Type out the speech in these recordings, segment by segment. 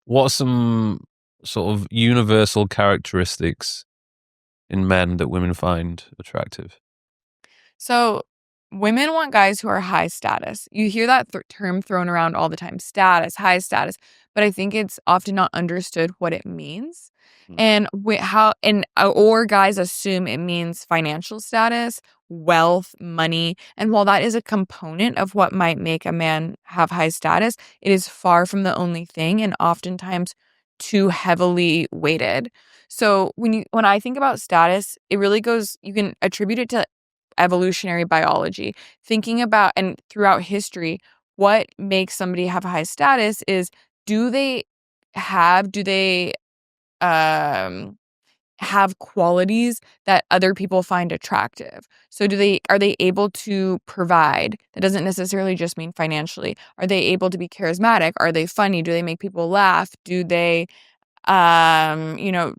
What are some sort of universal characteristics in men that women find attractive? So, women want guys who are high status. You hear that term thrown around all the time, status, high status, but I think it's often not understood what it means. Mm. And or guys assume it means financial status, wealth, money. And while that is a component of what might make a man have high status, it is far from the only thing and oftentimes too heavily weighted. So when I think about status, it really goes you can attribute it to evolutionary biology, thinking about and throughout history, what makes somebody have high status is do they do they um have qualities that other people find attractive. So are they able to provide? That doesn't necessarily just mean financially. Are they able to be charismatic? Are they funny? Do they make people laugh? Do they you know,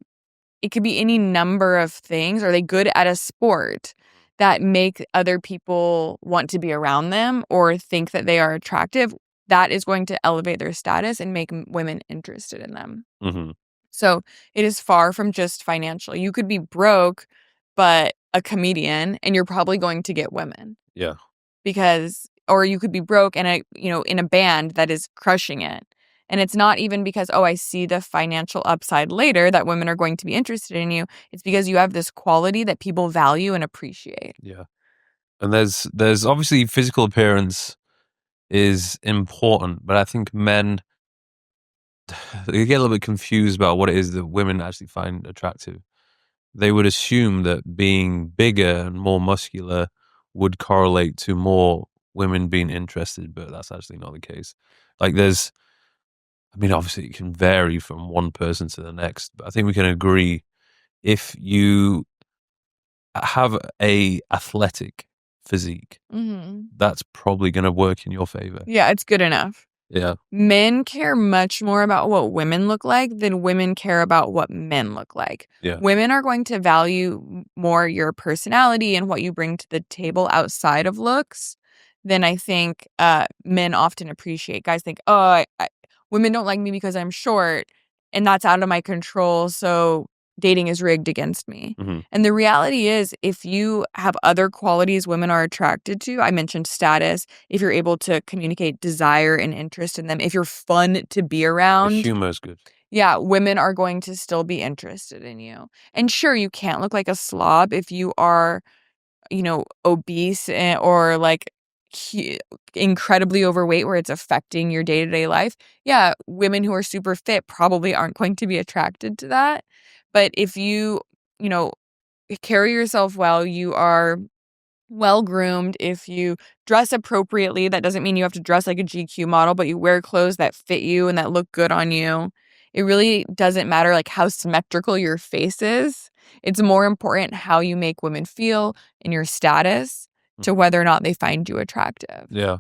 it could be any number of things. Are they good at a sport that make other people want to be around them or think that they are attractive? That is going to elevate their status and make women interested in them. Mm-hmm. So it is far from just financial. You could be broke, but a comedian, and you're probably going to get women Yeah. or you could be broke and in a band that is crushing it. And it's not even because, oh, I see the financial upside later that women are going to be interested in you. It's because you have this quality that people value and appreciate. Yeah. And there's obviously physical appearance is important, but I think men they get a little bit confused about what it is that women actually find attractive. They would assume that being bigger and more muscular would correlate to more women being interested, but that's actually not the case. Like obviously it can vary from one person to the next, but I think we can agree if you have a athletic physique, Hmm. that's probably going to work in your favor. Yeah, it's good enough. Yeah. Men care much more about what women look like than women care about what men look like. Yeah. Women are going to value more your personality and what you bring to the table outside of looks than I think men often appreciate. Guys think, oh, women don't like me because I'm short and that's out of my control. So dating is rigged against me. Mm-hmm. And the reality is, if you have other qualities women are attracted to, I mentioned status, if you're able to communicate desire and interest in them, if you're fun to be The around, humor is good. yeah, women are going to still be interested in you. And sure, you can't look like a slob if you are, obese or like hu- incredibly overweight where it's affecting your day-to-day life. Yeah, women who are super fit probably aren't going to be attracted to that. But if you know, carry yourself well, you are well groomed, if you dress appropriately, that doesn't mean you have to dress like a GQ model, but you wear clothes that fit you and that look good on you. It really doesn't matter like how symmetrical your face is. It's more important how you make women feel and your status to Mhm. whether or not they find you attractive. Yeah.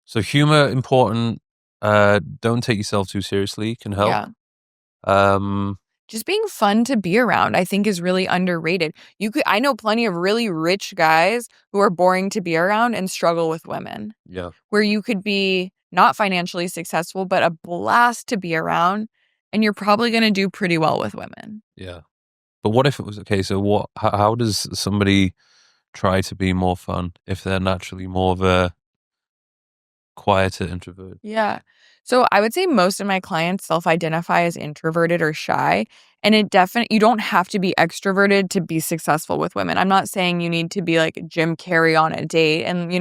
So humor important. Don't take yourself too seriously can help. Yeah. Um, Just being fun to be around, I think, is really underrated. I know plenty of really rich guys who are boring to be around and struggle with women, yeah. where you could be not financially successful, but a blast to be around, and you're probably going to do pretty well with women. Yeah. But what if it was okay? So how does somebody try to be more fun if they're naturally more of a quieter introvert? Yeah. So I would say most of my clients self-identify as introverted or shy. And you don't have to be extroverted to be successful with women. I'm not saying you need to be like Jim Carrey on a date and,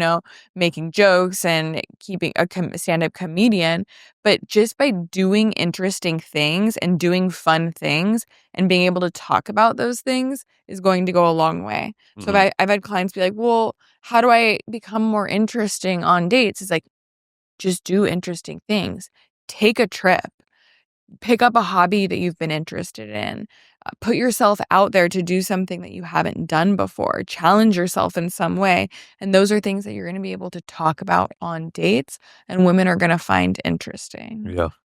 making jokes and keeping a stand-up comedian. But just by doing interesting things and doing fun things and being able to talk about those things is going to go a long way. So Mhm. I've had clients be like, well, how do I become more interesting on dates? It's like, just do interesting things. Take a trip. Pick up a hobby that you've been interested in. Put yourself out there to do something that you haven't done before. Challenge yourself in some way. And those are things that you're going to be able to talk about on dates and women are going to find interesting. Yeah.